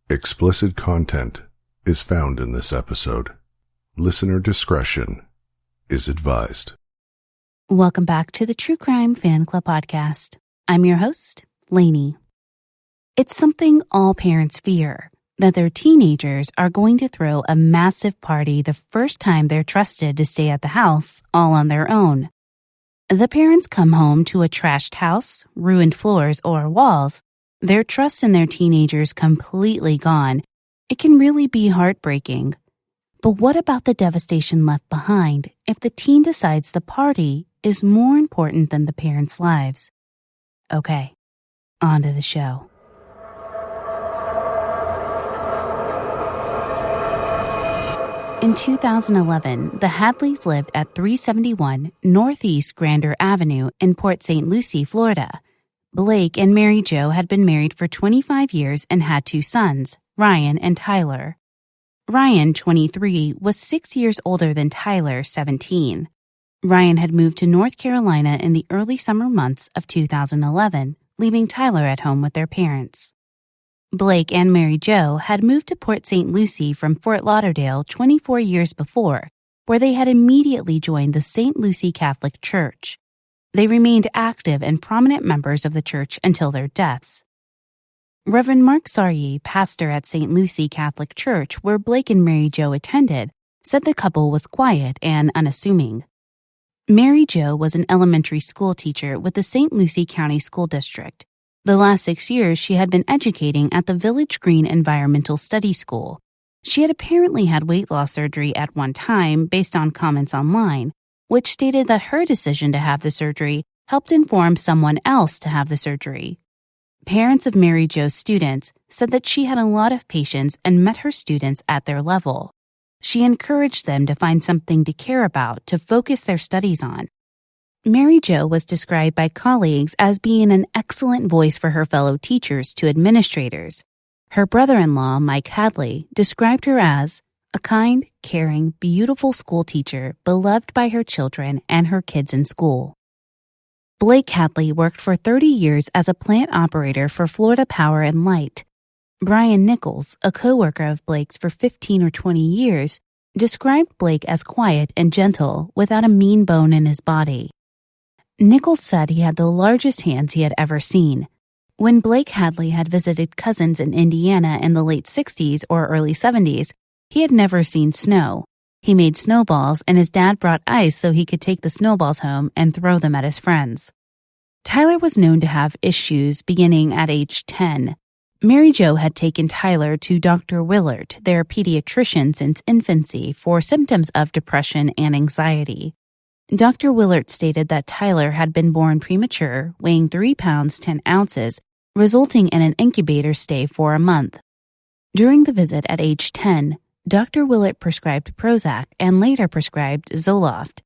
Explicit content is found in this episode. Listener discretion is advised. Welcome back to the True Crime Fan Club podcast. I'm your host, Lainey. It's something all parents fear, that their teenagers are going to throw a massive party the first time they're trusted to stay at the house all on their own. The parents come home to a trashed house, ruined floors or walls, their trust in their teenagers completely gone. It can really be heartbreaking. But what about the devastation left behind if the teen decides the party is more important than the parents' lives? Okay, on to the show. In 2011, the Hadleys lived at 371 Northeast Grander Avenue in Port St. Lucie, Florida. Blake and Mary Jo had been married for 25 years and had two sons, Ryan and Tyler. Ryan, 23, was 6 years older than Tyler, 17. Ryan had moved to North Carolina in the early summer months of 2011, leaving Tyler at home with their parents. Blake and Mary Jo had moved to Port St. Lucie from Fort Lauderdale 24 years before, where they had immediately joined the St. Lucie Catholic Church. They remained active and prominent members of the church until their deaths. Reverend Mark Saryi, pastor at St. Lucie Catholic Church, where Blake and Mary Jo attended, said the couple was quiet and unassuming. Mary Jo was an elementary school teacher with the St. Lucie County School District. The last 6 years, she had been educating at the Village Green Environmental Study School. She had apparently had weight loss surgery at one time based on comments online, which stated that her decision to have the surgery helped inform someone else to have the surgery. Parents of Mary Jo's students said that she had a lot of patience and met her students at their level. She encouraged them to find something to care about to focus their studies on. Mary Jo was described by colleagues as being an excellent voice for her fellow teachers to administrators. Her brother-in-law, Mike Hadley, described her as a kind, caring, beautiful school teacher beloved by her children and her kids in school. Blake Hadley worked for 30 years as a plant operator for Florida Power and Light. Brian Nichols, a co-worker of Blake's for 15 or 20 years, described Blake as quiet and gentle without a mean bone in his body. Nichols said he had the largest hands he had ever seen. When Blake Hadley had visited cousins in Indiana in the late 60s or early 70s, he had never seen snow. He made snowballs, and his dad brought ice so he could take the snowballs home and throw them at his friends. Tyler was known to have issues beginning at age 10. Mary Jo had taken Tyler to Dr. Willard, their pediatrician since infancy, for symptoms of depression and anxiety. Dr. Willard stated that Tyler had been born premature, weighing 3 pounds 10 ounces, resulting in an incubator stay for a month. During the visit at age 10, Dr. Willard prescribed Prozac and later prescribed Zoloft.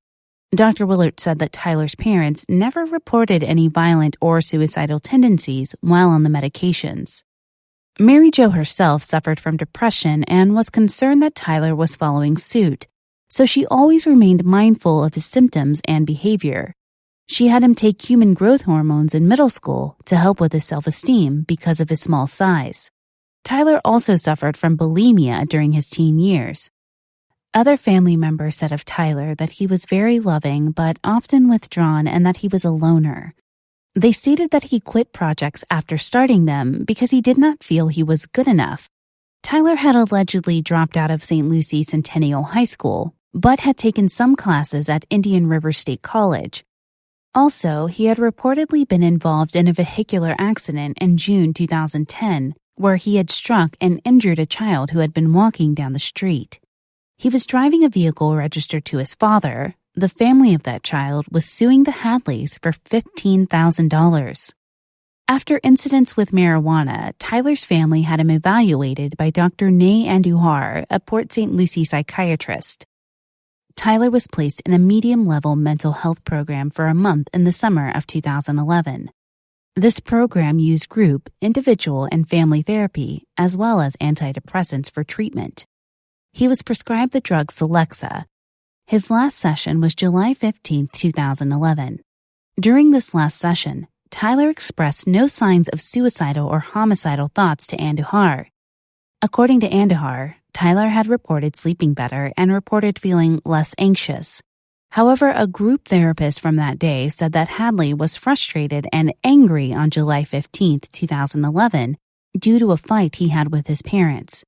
Dr. Willard said that Tyler's parents never reported any violent or suicidal tendencies while on the medications. Mary Jo herself suffered from depression and was concerned that Tyler was following suit, so she always remained mindful of his symptoms and behavior. She had him take human growth hormones in middle school to help with his self-esteem because of his small size. Tyler also suffered from bulimia during his teen years. Other family members said of Tyler that he was very loving but often withdrawn and that he was a loner. They stated that he quit projects after starting them because he did not feel he was good enough. Tyler had allegedly dropped out of St. Lucie Centennial High School, but had taken some classes at Indian River State College. Also, he had reportedly been involved in a vehicular accident in June 2010, where he had struck and injured a child who had been walking down the street. He was driving a vehicle registered to his father. The family of that child was suing the Hadleys for $15,000. After incidents with marijuana, Tyler's family had him evaluated by Dr. Nay Andujar, a Port St. Lucie psychiatrist. Tyler was placed in a medium-level mental health program for a month in the summer of 2011. This program used group, individual, and family therapy, as well as antidepressants for treatment. He was prescribed the drug Celexa. His last session was July 15, 2011. During this last session, Tyler expressed no signs of suicidal or homicidal thoughts to Andujar. According to Andahar, Tyler had reported sleeping better and reported feeling less anxious. However, a group therapist from that day said that Hadley was frustrated and angry on July 15, 2011, due to a fight he had with his parents.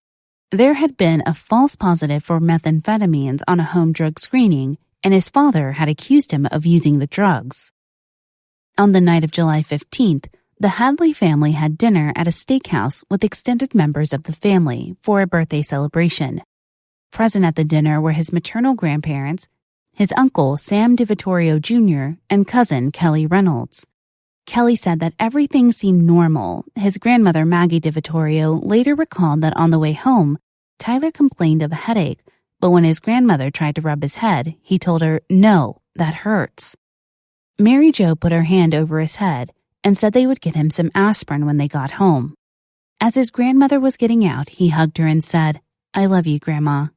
There had been a false positive for methamphetamines on a home drug screening, and his father had accused him of using the drugs. On the night of July 15th, the Hadley family had dinner at a steakhouse with extended members of the family for a birthday celebration. Present at the dinner were his maternal grandparents, his uncle Sam DiVittorio Jr., and cousin Kelly Reynolds. Kelly said that everything seemed normal. His grandmother Maggie DiVittorio later recalled that on the way home, Tyler complained of a headache, but when his grandmother tried to rub his head, he told her, "No, that hurts." Mary Jo put her hand over his head and said they would get him some aspirin when they got home. As his grandmother was getting out, he hugged her and said, "I love you, Grandma."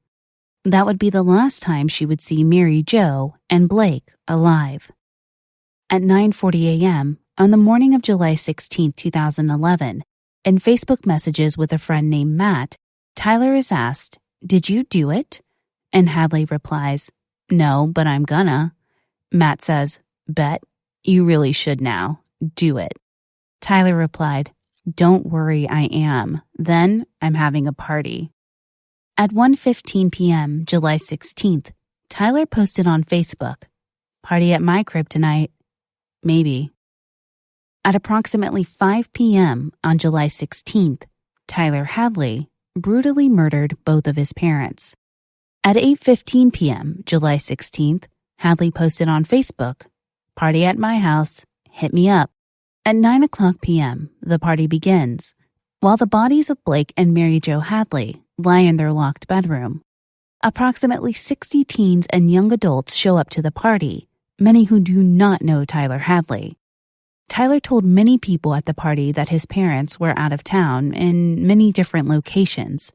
That would be the last time she would see Mary Jo and Blake alive. At 9:40 a.m., on the morning of July 16, 2011, in Facebook messages with a friend named Matt, Tyler is asked, "Did you do it?" And Hadley replies, "No, but I'm gonna." Matt says, "Bet, you really should now. Do it." Tyler replied, "Don't worry, I am. Then I'm having a party." At 1:15 p.m., July 16th, Tyler posted on Facebook, "Party at my crib tonight. Maybe." At approximately 5 p.m. on July 16th, Tyler Hadley brutally murdered both of his parents. At 8:15 p.m., July 16th, Hadley posted on Facebook, "Party at my house. Hit me up." At 9:00 p.m., the party begins, while the bodies of Blake and Mary Jo Hadley lie in their locked bedroom. Approximately 60 teens and young adults show up to the party, many who do not know Tyler Hadley. Tyler told many people at the party that his parents were out of town in many different locations.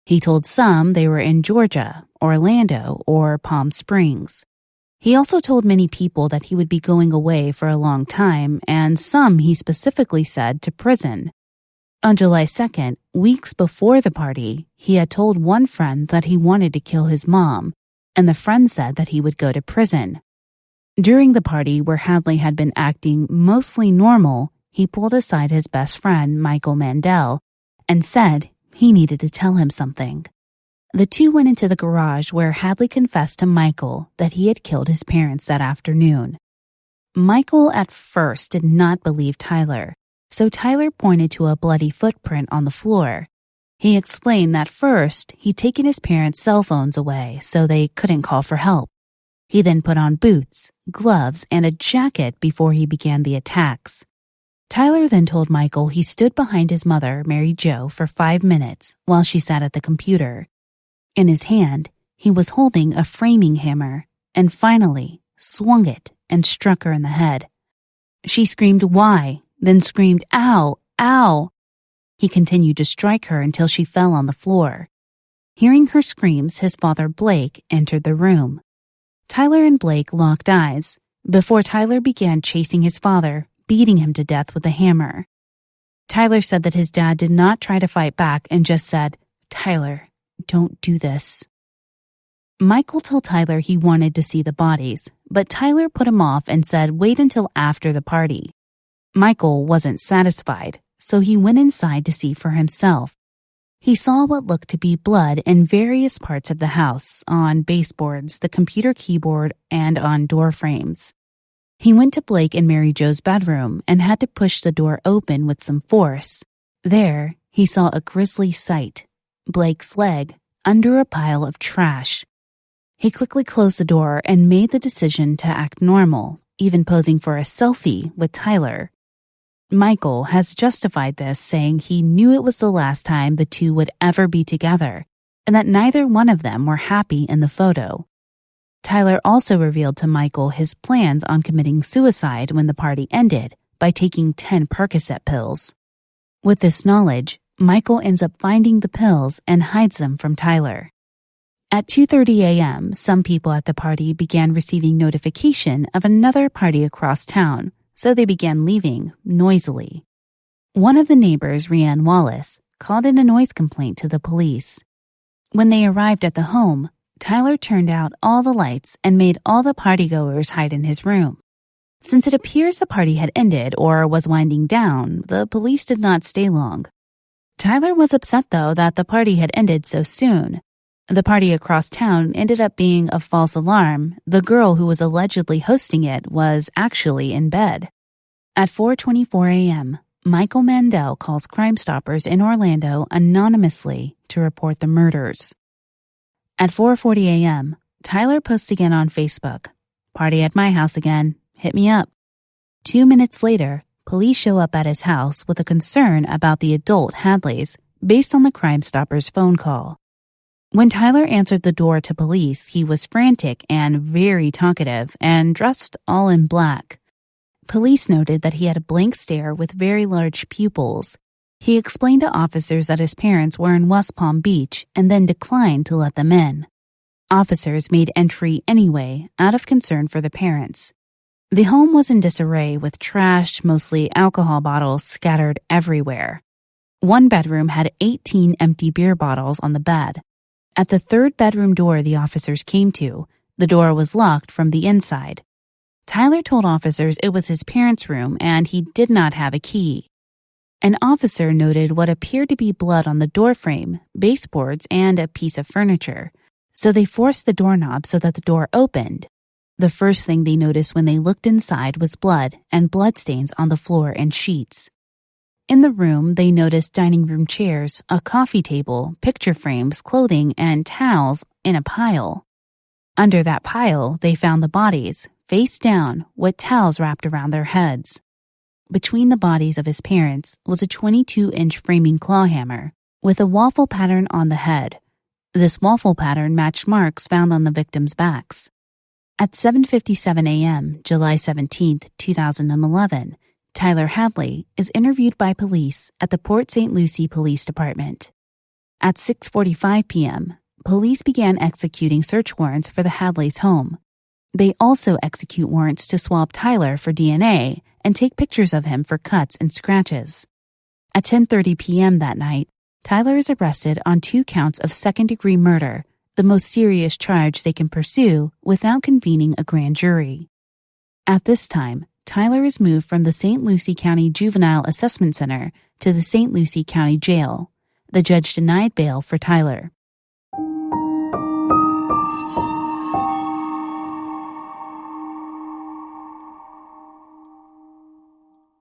He told some they were in Georgia, Orlando, or Palm Springs. He also told many people that he would be going away for a long time, and some he specifically said to prison. On July 2nd, weeks before the party, he had told one friend that he wanted to kill his mom, and the friend said that he would go to prison. During the party, where Hadley had been acting mostly normal, he pulled aside his best friend, Michael Mandel, and said he needed to tell him something. The two went into the garage where Hadley confessed to Michael that he had killed his parents that afternoon. Michael at first did not believe Tyler, so Tyler pointed to a bloody footprint on the floor. He explained that first he'd taken his parents' cell phones away so they couldn't call for help. He then put on boots, gloves, and a jacket before he began the attacks. Tyler then told Michael he stood behind his mother, Mary Jo, for 5 minutes while she sat at the computer. In his hand, he was holding a framing hammer and finally swung it and struck her in the head. She screamed, "Why?" then screamed, "Ow, ow." He continued to strike her until she fell on the floor. Hearing her screams, his father, Blake, entered the room. Tyler and Blake locked eyes before Tyler began chasing his father, beating him to death with a hammer. Tyler said that his dad did not try to fight back and just said, "Tyler, don't do this." Michael told Tyler he wanted to see the bodies, but Tyler put him off and said wait until after the party. Michael wasn't satisfied, so he went inside to see for himself. He saw what looked to be blood in various parts of the house, on baseboards, the computer keyboard, and on door frames. He went to Blake and Mary Jo's bedroom and had to push the door open with some force. There, he saw a grisly sight: Blake's leg under a pile of trash. He quickly closed the door and made the decision to act normal, even posing for a selfie with Tyler. Michael has justified this, saying he knew it was the last time the two would ever be together, and that neither one of them were happy in the photo. Tyler also revealed to Michael his plans on committing suicide when the party ended by taking 10 Percocet pills. With this knowledge, Michael ends up finding the pills and hides them from Tyler. At 2:30 a.m., some people at the party began receiving notification of another party across town, so they began leaving noisily. One of the neighbors, Rianne Wallace, called in a noise complaint to the police. When they arrived at the home, Tyler turned out all the lights and made all the partygoers hide in his room. Since it appears the party had ended or was winding down, the police did not stay long. Tyler was upset, though, that the party had ended so soon. The party across town ended up being a false alarm. The girl who was allegedly hosting it was actually in bed. At 4:24 a.m., Michael Mandel calls Crime Stoppers in Orlando anonymously to report the murders. At 4:40 a.m., Tyler posts again on Facebook, "Party at my house again. Hit me up." 2 minutes later, police show up at his house with a concern about the adult Hadleys based on the Crime Stoppers phone call. When Tyler answered the door to police, he was frantic and very talkative and dressed all in black. Police noted that he had a blank stare with very large pupils. He explained to officers that his parents were in West Palm Beach and then declined to let them in. Officers made entry anyway, out of concern for the parents. The home was in disarray with trash, mostly alcohol bottles, scattered everywhere. One bedroom had 18 empty beer bottles on the bed. At the third bedroom door the officers came to, the door was locked from the inside. Tyler told officers it was his parents' room and he did not have a key. An officer noted what appeared to be blood on the doorframe, baseboards, and a piece of furniture, so they forced the doorknob so that the door opened. The first thing they noticed when they looked inside was blood and bloodstains on the floor and sheets. In the room, they noticed dining room chairs, a coffee table, picture frames, clothing, and towels in a pile. Under that pile, they found the bodies, face down, with towels wrapped around their heads. Between the bodies of his parents was a 22-inch framing claw hammer with a waffle pattern on the head. This waffle pattern matched marks found on the victims' backs. At 7:57 a.m., July 17, 2011, Tyler Hadley is interviewed by police at the Port St. Lucie Police Department. At 6:45 p.m., police began executing search warrants for the Hadleys' home. They also execute warrants to swab Tyler for DNA and take pictures of him for cuts and scratches. At 10:30 p.m. that night, Tyler is arrested on 2 counts of second-degree murder, the most serious charge they can pursue without convening a grand jury. At this time, Tyler is moved from the St. Lucie County Juvenile Assessment Center to the St. Lucie County Jail. The judge denied bail for Tyler.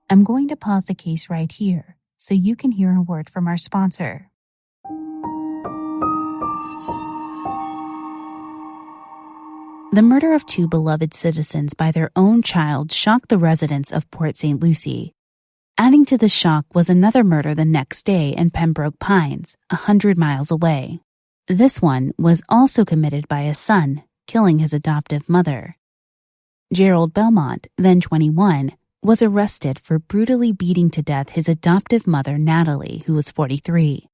I'm going to pause the case right here so you can hear a word from our sponsor. The murder of 2 beloved citizens by their own child shocked the residents of Port St. Lucie. Adding to the shock was another murder the next day in Pembroke Pines, 100 miles away. This one was also committed by a son, killing his adoptive mother. Gerald Belmont, then 21, was arrested for brutally beating to death his adoptive mother, Natalie, who was 43.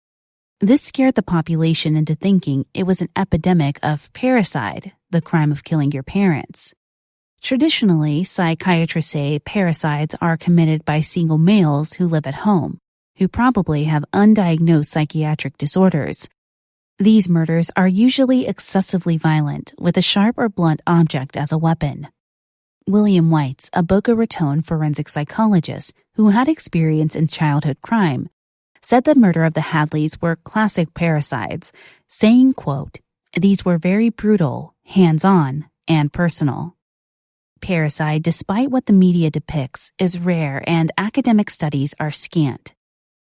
This scared the population into thinking it was an epidemic of parricide, the crime of killing your parents. Traditionally, psychiatrists say parricides are committed by single males who live at home, who probably have undiagnosed psychiatric disorders. These murders are usually excessively violent, with a sharp or blunt object as a weapon. William Weitz, a Boca Raton forensic psychologist who had experience in childhood crime, said the murder of the Hadleys were classic parricides, saying, quote, "These were very brutal, hands-on, and personal." Parricide, despite what the media depicts, is rare and academic studies are scant.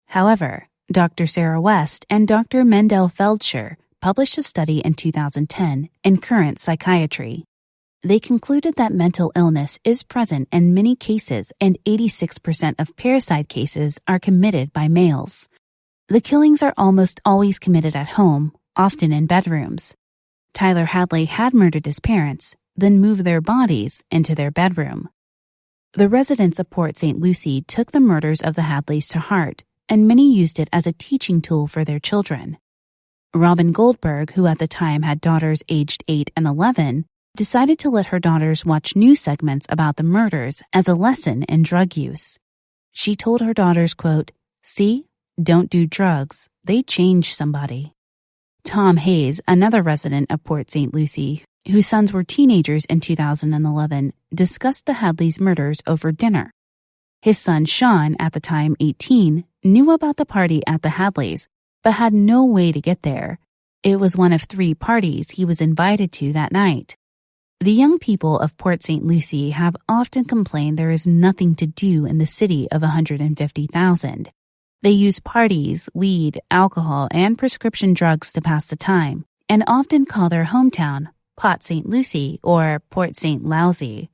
However, Dr. Sarah West and Dr. Mendel Feldscher published a study in 2010 in Current Psychiatry. They concluded that mental illness is present in many cases and 86% of parricide cases are committed by males. The killings are almost always committed at home, often in bedrooms. Tyler Hadley had murdered his parents, then moved their bodies into their bedroom. The residents of Port St. Lucie took the murders of the Hadleys to heart, and many used it as a teaching tool for their children. Robin Goldberg, who at the time had daughters aged 8 and 11, decided to let her daughters watch news segments about the murders as a lesson in drug use. She told her daughters, quote, "See, Don't do drugs, they change somebody. Tom Hayes, another resident of Port St. Lucie, whose sons were teenagers in 2011, discussed the Hadleys' murders over dinner. His son Sean, at the time 18, knew about the party at the Hadleys, but had no way to get there. It was one of 3 parties he was invited to that night. The young people of Port St. Lucie have often complained there is nothing to do in the city of 150,000. They use parties, weed, alcohol, and prescription drugs to pass the time, and often call their hometown Port St. Lucie or Port St. Lousy.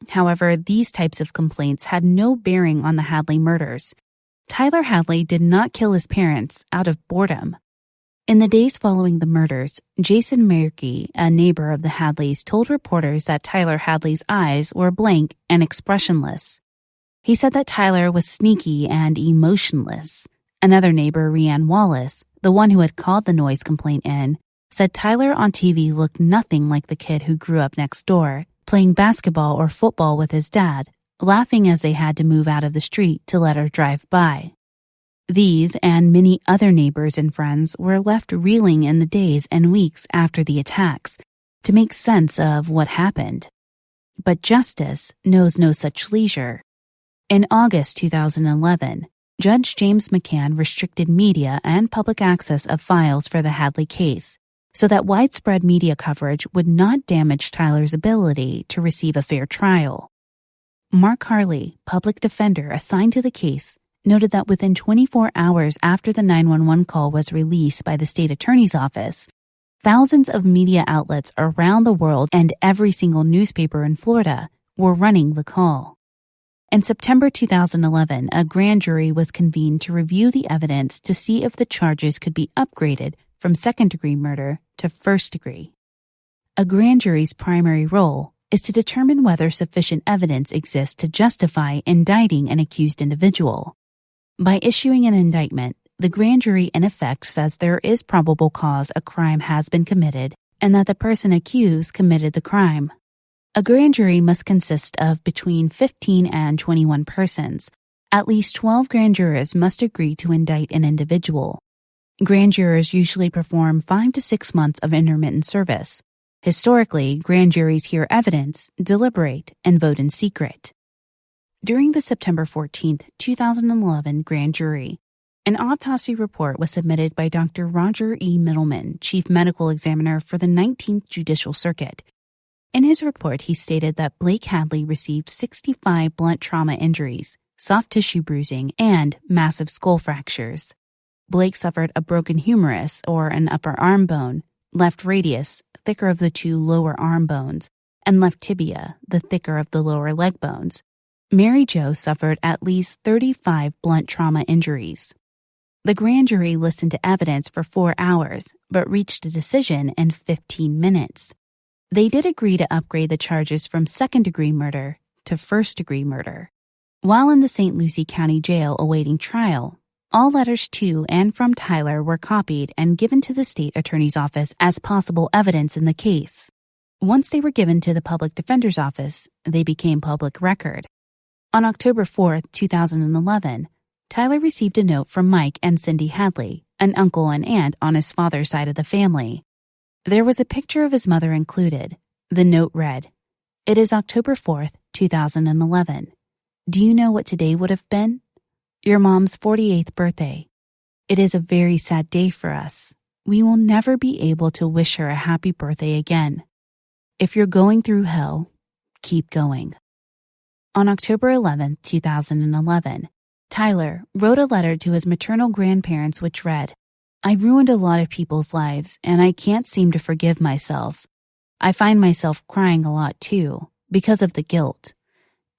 However, these types of complaints had no bearing on the Hadley murders. Tyler Hadley did not kill his parents out of boredom. In the days following the murders, Jason Maerke, a neighbor of the Hadleys, told reporters that Tyler Hadley's eyes were blank and expressionless. He said that Tyler was sneaky and emotionless. Another neighbor, Rhianne Wallace, the one who had called the noise complaint in, said Tyler on TV looked nothing like the kid who grew up next door, playing basketball or football with his dad, laughing as they had to move out of the street to let her drive by. These and many other neighbors and friends were left reeling in the days and weeks after the attacks to make sense of what happened. But justice knows no such leisure. In August 2011, Judge James McCann restricted media and public access of files for the Hadley case so that widespread media coverage would not damage Tyler's ability to receive a fair trial. Mark Harley, public defender assigned to the case, noted that within 24 hours after the 911 call was released by the state attorney's office, thousands of media outlets around the world and every single newspaper in Florida were running the call. In September 2011, a grand jury was convened to review the evidence to see if the charges could be upgraded from second-degree murder to first-degree. A grand jury's primary role is to determine whether sufficient evidence exists to justify indicting an accused individual. By issuing an indictment, the grand jury in effect says there is probable cause a crime has been committed and that the person accused committed the crime. A grand jury must consist of between 15 and 21 persons. At least 12 grand jurors must agree to indict an individual. Grand jurors usually perform 5 to 6 months of intermittent service. Historically, grand juries hear evidence, deliberate, and vote in secret. During the September 14, 2011 grand jury, an autopsy report was submitted by Dr. Roger E. Middleman, Chief Medical Examiner for the 19th Judicial Circuit. In his report, he stated that Blake Hadley received 65 blunt trauma injuries, soft tissue bruising, and massive skull fractures. Blake suffered a broken humerus, or an upper arm bone, left radius, thicker of the 2 lower arm bones, and left tibia, the thicker of the lower leg bones. Mary Jo suffered at least 35 blunt trauma injuries. The grand jury listened to evidence for 4 hours, but reached a decision in 15 minutes. They did agree to upgrade the charges from second-degree murder to first-degree murder. While in the St. Lucie County Jail awaiting trial, all letters to and from Tyler were copied and given to the state attorney's office as possible evidence in the case. Once they were given to the public defender's office, they became public record. On October 4, 2011, Tyler received a note from Mike and Cindy Hadley, an uncle and aunt on his father's side of the family. There was a picture of his mother included. The note read, "It is October 4th, 2011. Do you know what today would have been? Your mom's 48th birthday. It is a very sad day for us. We will never be able to wish her a happy birthday again. If you're going through hell, keep going." On October 11, 2011, Tyler wrote a letter to his maternal grandparents which read, "I ruined a lot of people's lives, and I can't seem to forgive myself. I find myself crying a lot too, because of the guilt.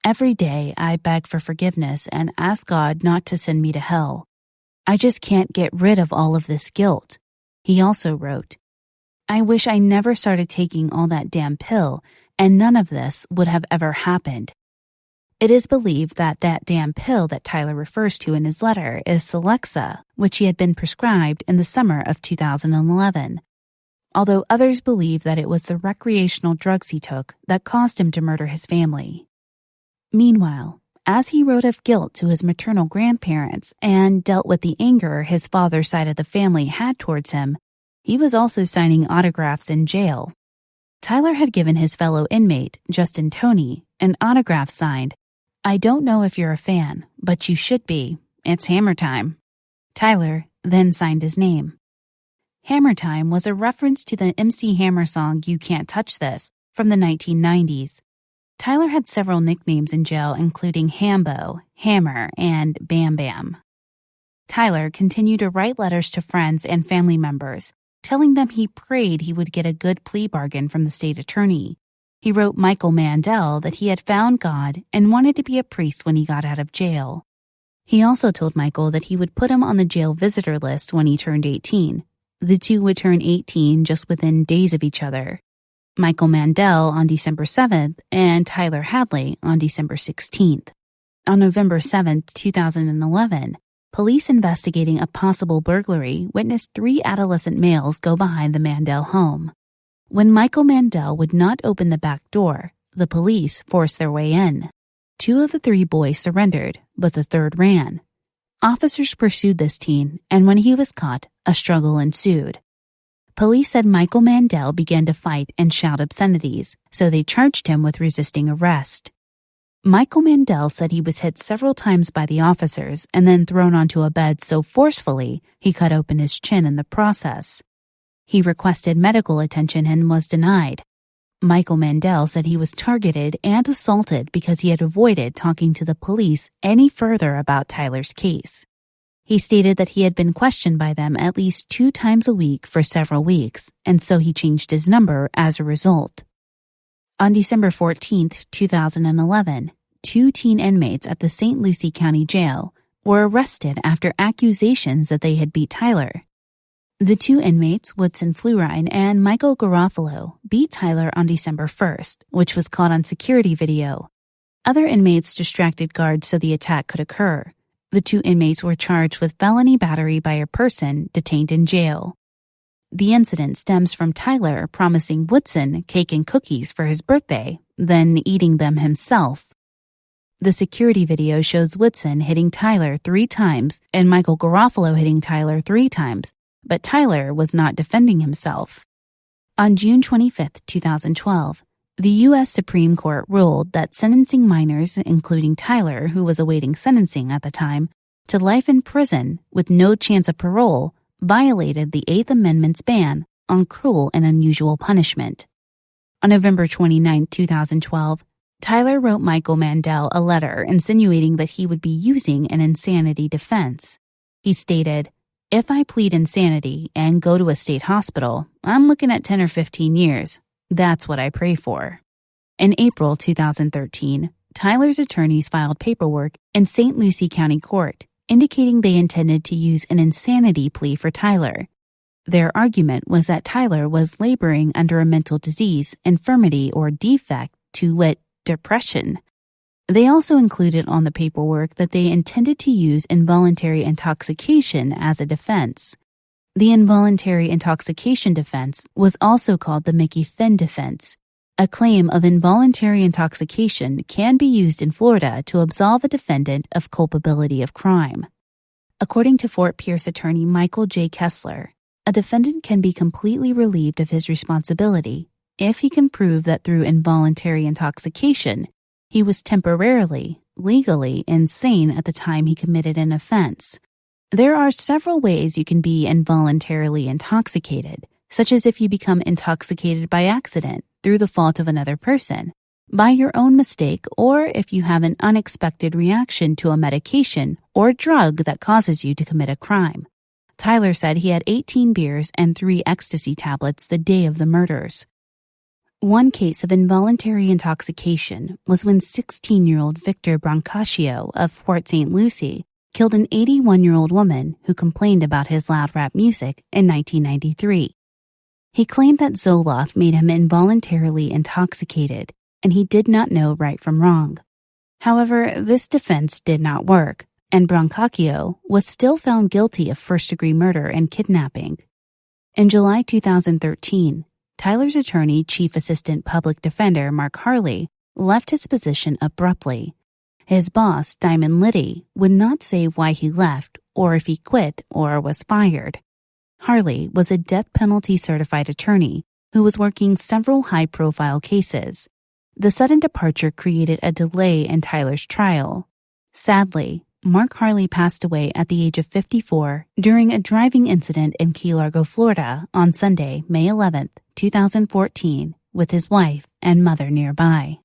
Every day I beg for forgiveness and ask God not to send me to hell. I just can't get rid of all of this guilt." He also wrote, "I wish I never started taking all that damn pill, and none of this would have ever happened." It is believed that damn pill that Tyler refers to in his letter is Celexa, which he had been prescribed in the summer of 2011, although others believe that it was the recreational drugs he took that caused him to murder his family. Meanwhile, As he wrote of guilt to his maternal grandparents and dealt with the anger his father's side of the family had towards him, he was also signing autographs in jail. Tyler had given his fellow inmate, Justin Toney, an autograph signed, "I don't know if you're a fan, but you should be. It's Hammer Time." Tyler then signed his name. Hammer Time was a reference to the MC Hammer song You Can't Touch This from the 1990s. Tyler had several nicknames in jail, including Hambo, Hammer, and Bam Bam. Tyler continued to write letters to friends and family members, telling them he prayed he would get a good plea bargain from the state attorney. He wrote Michael Mandel that he had found God and wanted to be a priest when he got out of jail. He also told Michael that he would put him on the jail visitor list when he turned 18. The two would turn 18 just within days of each other. Michael Mandel on December 7th and Tyler Hadley on December 16th. On November 7th, 2011, police investigating a possible burglary witnessed 3 adolescent males go behind the Mandel home. When Michael Mandel would not open the back door, the police forced their way in. 2 of the 3 boys surrendered, but the third ran. Officers pursued this teen, and when he was caught, a struggle ensued. Police said Michael Mandel began to fight and shout obscenities, so they charged him with resisting arrest. Michael Mandel said he was hit several times by the officers and then thrown onto a bed so forcefully he cut open his chin in the process. He requested medical attention and was denied. Michael Mandel said he was targeted and assaulted because he had avoided talking to the police any further about Tyler's case. He stated that he had been questioned by them at least 2 times a week for several weeks, and so he changed his number as a result. On December 14, 2011, 2 teen inmates at the St. Lucie County Jail were arrested after accusations that they had beat Tyler. The 2 inmates, Woodson Flurine and Michael Garofalo, beat Tyler on December 1st, which was caught on security video. Other inmates distracted guards so the attack could occur. The 2 inmates were charged with felony battery by a person detained in jail. The incident stems from Tyler promising Woodson cake and cookies for his birthday, then eating them himself. The security video shows Woodson hitting Tyler 3 times and Michael Garofalo hitting Tyler 3 times, but Tyler was not defending himself. On June 25, 2012, the U.S. Supreme Court ruled that sentencing minors, including Tyler, who was awaiting sentencing at the time, to life in prison with no chance of parole violated the 8th Amendment's ban on cruel and unusual punishment. On November 29, 2012, Tyler wrote Michael Mandel a letter insinuating that he would be using an insanity defense. He stated, "If I plead insanity and go to a state hospital, I'm looking at 10 or 15 years. That's what I pray for." In April 2013, Tyler's attorneys filed paperwork in St. Lucie County Court indicating they intended to use an insanity plea for Tyler. Their argument was that Tyler was laboring under a mental disease, infirmity, or defect, to wit, depression. They also included on the paperwork that they intended to use involuntary intoxication as a defense. The involuntary intoxication defense was also called the Mickey Finn defense. A claim of involuntary intoxication can be used in Florida to absolve a defendant of culpability of crime. According to Fort Pierce attorney Michael J. Kessler, a defendant can be completely relieved of his responsibility if he can prove that through involuntary intoxication, he was temporarily, legally insane at the time he committed an offense. There are several ways you can be involuntarily intoxicated, such as if you become intoxicated by accident, through the fault of another person, by your own mistake, or if you have an unexpected reaction to a medication or drug that causes you to commit a crime. Tyler said he had 18 beers and 3 ecstasy tablets the day of the murders. One case of involuntary intoxication was when 16-year-old Victor Brancaccio of Port St. Lucie killed an 81-year-old woman who complained about his loud rap music in 1993. He claimed that Zoloft made him involuntarily intoxicated, and he did not know right from wrong. However, this defense did not work, and Brancaccio was still found guilty of first-degree murder and kidnapping. In July 2013, Tyler's attorney, Chief Assistant Public Defender Mark Harley, left his position abruptly. His boss, Diamond Liddy, would not say why he left or if he quit or was fired. Hadley was a death penalty certified attorney who was working several high-profile cases. The sudden departure created a delay in Tyler's trial. Sadly, Mark Hadley passed away at the age of 54 during a driving incident in Key Largo, Florida on Sunday, May 11, 2014, with his wife and mother nearby.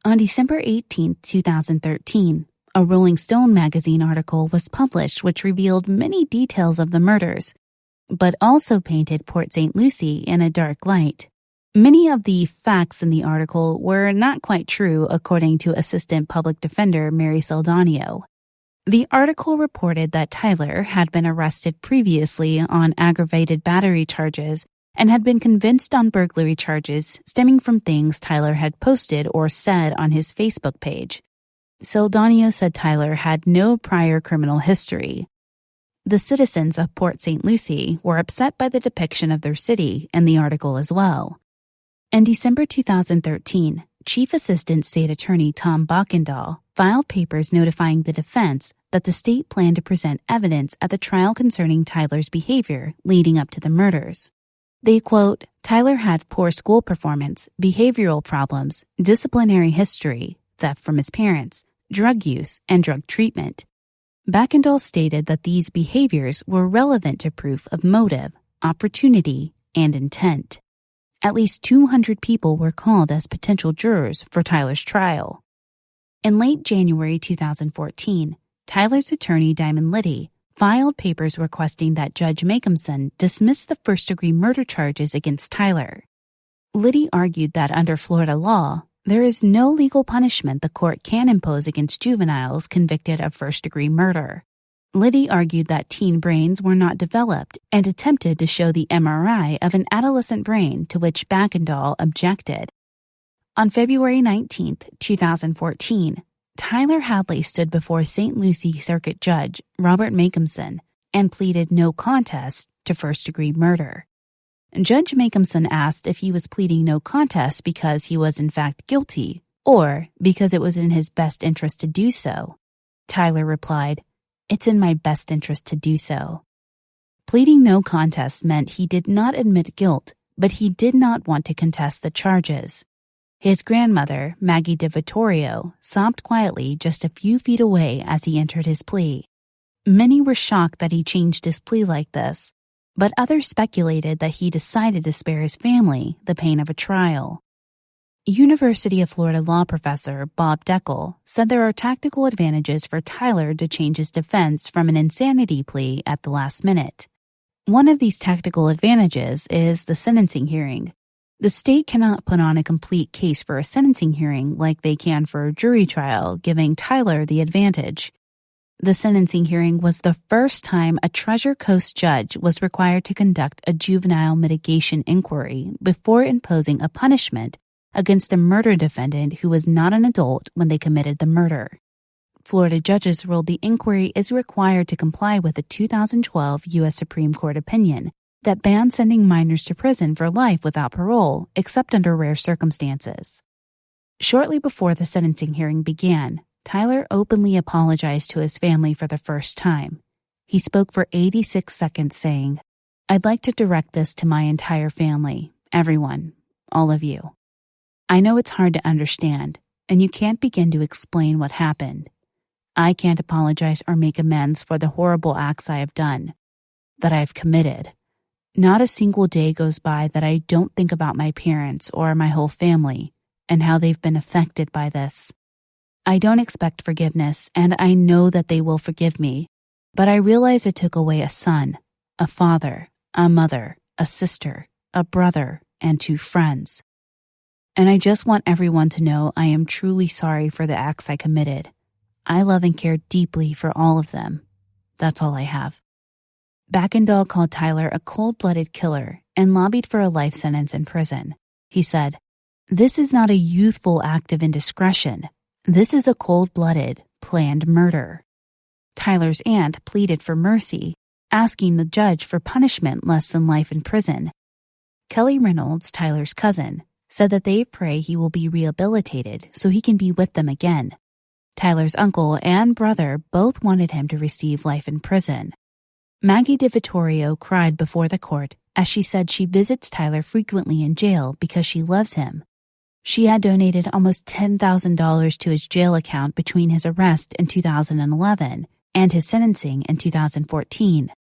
On December 18, 2013, a Rolling Stone magazine article was published which revealed many details of the murders, but also painted Port St. Lucie in a dark light. Many of the facts in the article were not quite true, according to Assistant Public Defender Mary Saldana. The article reported that Tyler had been arrested previously on aggravated battery charges and had been convinced on burglary charges stemming from things Tyler had posted or said on his Facebook page. Saldana said Tyler had no prior criminal history. The citizens of Port St. Lucie were upset by the depiction of their city in the article as well. In December 2013, Chief Assistant State Attorney Tom Bockendahl filed papers notifying the defense that the state planned to present evidence at the trial concerning Tyler's behavior leading up to the murders. They quote, "Tyler had poor school performance, behavioral problems, disciplinary history, theft from his parents, drug use, and drug treatment." Bockendahl stated that these behaviors were relevant to proof of motive, opportunity, and intent. At least 200 people were called as potential jurors for Tyler's trial. In late January 2014, Tyler's attorney Diamond Liddy filed papers requesting that Judge Makehamson dismiss the first-degree murder charges against Tyler. Liddy argued that under Florida law, there is no legal punishment the court can impose against juveniles convicted of first-degree murder. Liddy argued that teen brains were not developed and attempted to show the MRI of an adolescent brain, to which Bockendahl objected. On February 19, 2014, Tyler Hadley stood before St. Lucie Circuit Judge Robert Makehamson and pleaded no contest to first-degree murder. Judge Makehamson asked if he was pleading no contest because he was in fact guilty or because it was in his best interest to do so. Tyler replied, "It's in my best interest to do so." Pleading no contest meant he did not admit guilt, but he did not want to contest the charges. His grandmother, Maggie DeVittorio, sobbed quietly just a few feet away as he entered his plea. Many were shocked that he changed his plea like this, but others speculated that he decided to spare his family the pain of a trial. University of Florida law professor Bob Deckel said there are tactical advantages for Tyler to change his defense from an insanity plea at the last minute. One of these tactical advantages is the sentencing hearing. The state cannot put on a complete case for a sentencing hearing like they can for a jury trial, giving Tyler the advantage. The sentencing hearing was the first time a Treasure Coast judge was required to conduct a juvenile mitigation inquiry before imposing a punishment against a murder defendant who was not an adult when they committed the murder. Florida judges ruled the inquiry is required to comply with a 2012 U.S. Supreme Court opinion that banned sending minors to prison for life without parole, except under rare circumstances. Shortly before the sentencing hearing began, Tyler openly apologized to his family for the first time. He spoke for 86 seconds saying, "I'd like to direct this to my entire family, everyone, all of you. I know it's hard to understand, and you can't begin to explain what happened. I can't apologize or make amends for the horrible acts I have done, that I have committed. Not a single day goes by that I don't think about my parents or my whole family and how they've been affected by this. I don't expect forgiveness, and I know that they will forgive me, but I realize it took away a son, a father, a mother, a sister, a brother, and 2 friends. And I just want everyone to know I am truly sorry for the acts I committed. I love and care deeply for all of them. That's all I have." Bockendahl called Tyler a cold-blooded killer and lobbied for a life sentence in prison. He said, "This is not a youthful act of indiscretion. This is a cold-blooded, planned murder." Tyler's aunt pleaded for mercy, asking the judge for punishment less than life in prison. Kelly Reynolds, Tyler's cousin, said that they pray he will be rehabilitated so he can be with them again. Tyler's uncle and brother both wanted him to receive life in prison. Maggie DeVittorio cried before the court as she said she visits Tyler frequently in jail because she loves him. She had donated almost $10,000 to his jail account between his arrest in 2011 and his sentencing in 2014.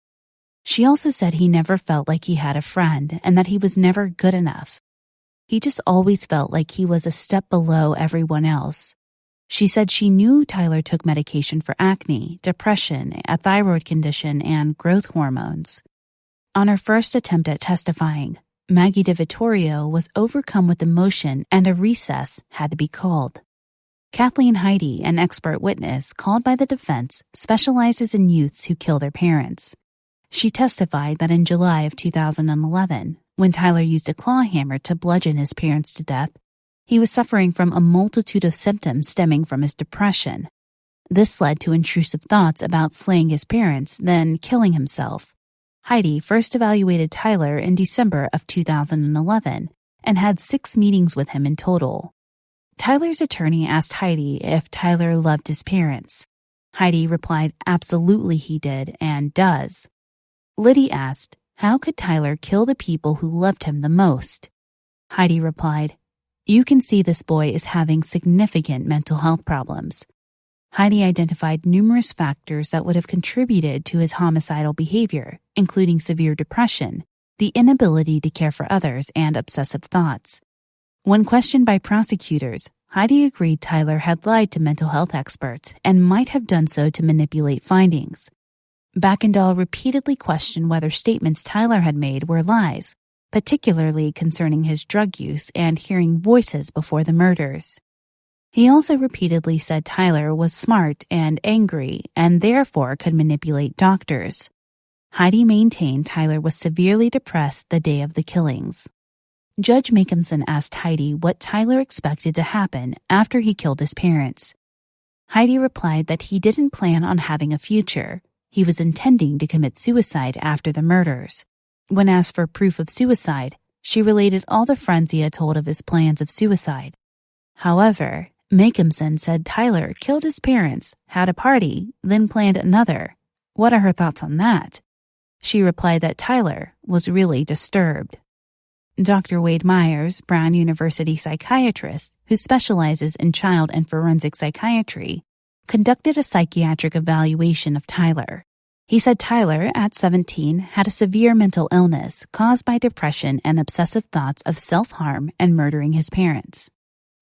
She also said he never felt like he had a friend and that he was never good enough. He just always felt like he was a step below everyone else. She said she knew Tyler took medication for acne, depression, a thyroid condition, and growth hormones. On her first attempt at testifying, Maggie DeVittorio was overcome with emotion and a recess had to be called. Kathleen Heidi, an expert witness called by the defense, specializes in youths who kill their parents. She testified that in July of 2011, when Tyler used a claw hammer to bludgeon his parents to death, he was suffering from a multitude of symptoms stemming from his depression. This led to intrusive thoughts about slaying his parents, then killing himself. Heidi first evaluated Tyler in December of 2011 and had 6 meetings with him in total. Tyler's attorney asked Heidi if Tyler loved his parents. Heidi replied absolutely he did and does. Liddy asked, how could Tyler kill the people who loved him the most? Heidi replied, you can see this boy is having significant mental health problems. Heidi identified numerous factors that would have contributed to his homicidal behavior, including severe depression, the inability to care for others, and obsessive thoughts. When questioned by prosecutors, Heidi agreed Tyler had lied to mental health experts and might have done so to manipulate findings. Backendahl repeatedly questioned whether statements Tyler had made were lies, particularly concerning his drug use and hearing voices before the murders. He also repeatedly said Tyler was smart and angry and therefore could manipulate doctors. Heidi maintained Tyler was severely depressed the day of the killings. Judge Makehamson asked Heidi what Tyler expected to happen after he killed his parents. Heidi replied that he didn't plan on having a future. He was intending to commit suicide after the murders. When asked for proof of suicide, she related all the friends he had told of his plans of suicide. However, Makehamson said Tyler killed his parents, had a party, then planned another. What are her thoughts on that? She replied that Tyler was really disturbed. Dr. Wade Myers, Brown University psychiatrist who specializes in child and forensic psychiatry, conducted a psychiatric evaluation of Tyler. He said Tyler, at 17, had a severe mental illness caused by depression and obsessive thoughts of self-harm and murdering his parents.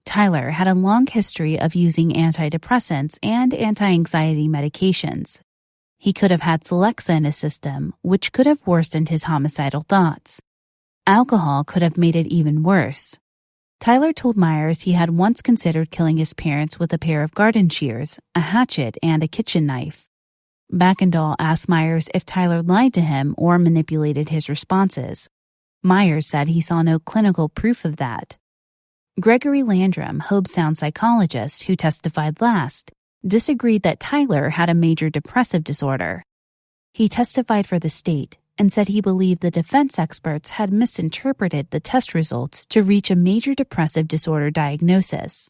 Tyler had a long history of using antidepressants and anti-anxiety medications. He could have had Celexa in his system, which could have worsened his homicidal thoughts. Alcohol could have made it even worse. Tyler told Myers he had once considered killing his parents with a pair of garden shears, a hatchet, and a kitchen knife. Backendahl asked Myers if Tyler lied to him or manipulated his responses. Myers said he saw no clinical proof of that. Gregory Landrum, Hobe Sound psychologist who testified last, disagreed that Tyler had a major depressive disorder. He testified for the state and said he believed the defense experts had misinterpreted the test results to reach a major depressive disorder diagnosis.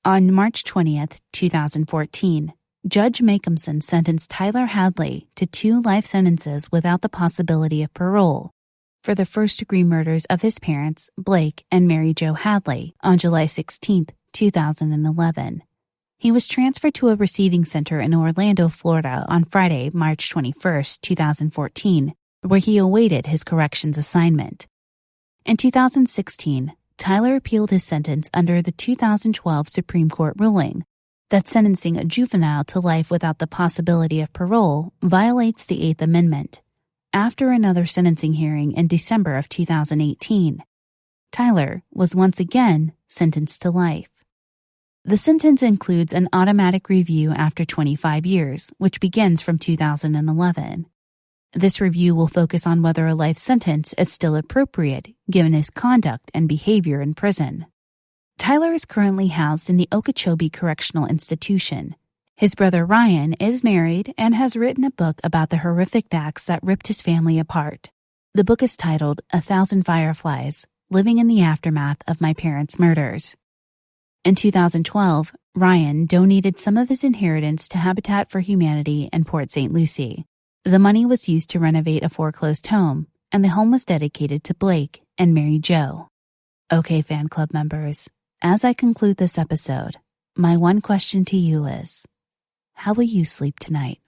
On March 20th, 2014, Judge Makehamson sentenced Tyler Hadley to 2 life sentences without the possibility of parole for the first-degree murders of his parents, Blake and Mary Jo Hadley, on July 16, 2011. He was transferred to a receiving center in Orlando, Florida on Friday, March 21, 2014, where he awaited his corrections assignment. In 2016, Tyler appealed his sentence under the 2012 Supreme Court ruling that sentencing a juvenile to life without the possibility of parole violates the Eighth Amendment. After another sentencing hearing in December of 2018, Tyler was once again sentenced to life. The sentence includes an automatic review after 25 years, which begins from 2011. This review will focus on whether a life sentence is still appropriate given his conduct and behavior in prison. Tyler is currently housed in the Okeechobee Correctional Institution. His brother Ryan is married and has written a book about the horrific acts that ripped his family apart. The book is titled 1,000 Fireflies: Living in the Aftermath of My Parents' Murders. In 2012, Ryan donated some of his inheritance to Habitat for Humanity in Port St. Lucie. The money was used to renovate a foreclosed home, and the home was dedicated to Blake and Mary Jo. Okay, fan club members, as I conclude this episode, my one question to you is, how will you sleep tonight?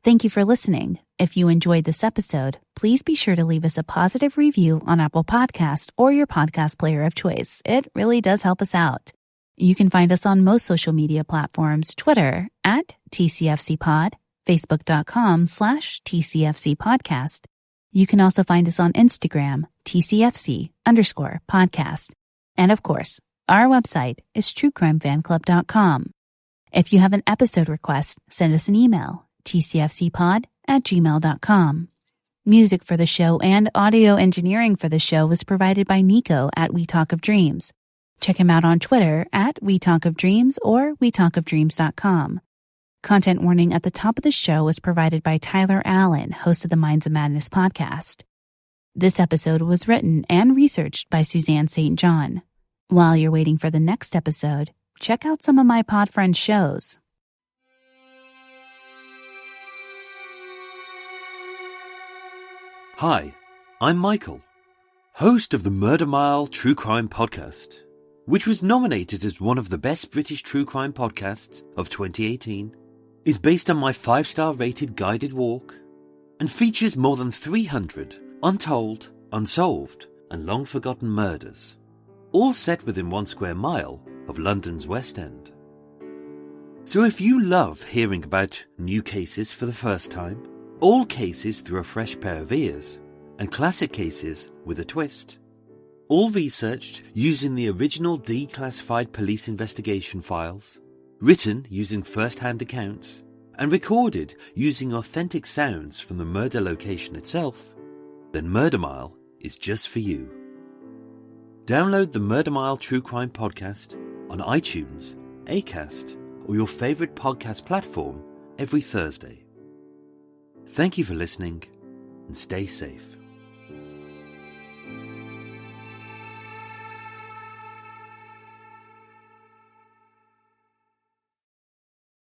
Thank you for listening. If you enjoyed this episode, please be sure to leave us a positive review on Apple Podcast or your podcast player of choice. It really does help us out. You can find us on most social media platforms, Twitter at TCFCPod, Facebook.com/TCFCPodcast. You can also find us on Instagram, TCFC_podcast. And of course, our website is truecrimefanclub.com. If you have an episode request, send us an email, tcfcpod@gmail.com. Music for the show and audio engineering for the show was provided by Nico at We Talk of Dreams. Check him out on Twitter at We Talk of Dreams or wetalkofdreams.com. Content warning at the top of the show was provided by Tyler Allen, host of the Minds of Madness podcast. This episode was written and researched by Suzanne St. John. While you're waiting for the next episode, check out some of my pod friends' shows. Hi, I'm Michael, host of the Murder Mile True Crime Podcast, which was nominated as one of the best British true crime podcasts of 2018, is based on my 5-star rated guided walk, and features more than 300 untold, unsolved, and long-forgotten murders, all set within 1 square mile of London's West End. So if you love hearing about new cases for the first time, old cases through a fresh pair of ears, and classic cases with a twist, all researched using the original declassified police investigation files, written using first-hand accounts, and recorded using authentic sounds from the murder location itself, then Murder Mile is just for you. Download the Murder Mile True Crime Podcast on iTunes, Acast, or your favourite podcast platform every Thursday. Thank you for listening, and stay safe.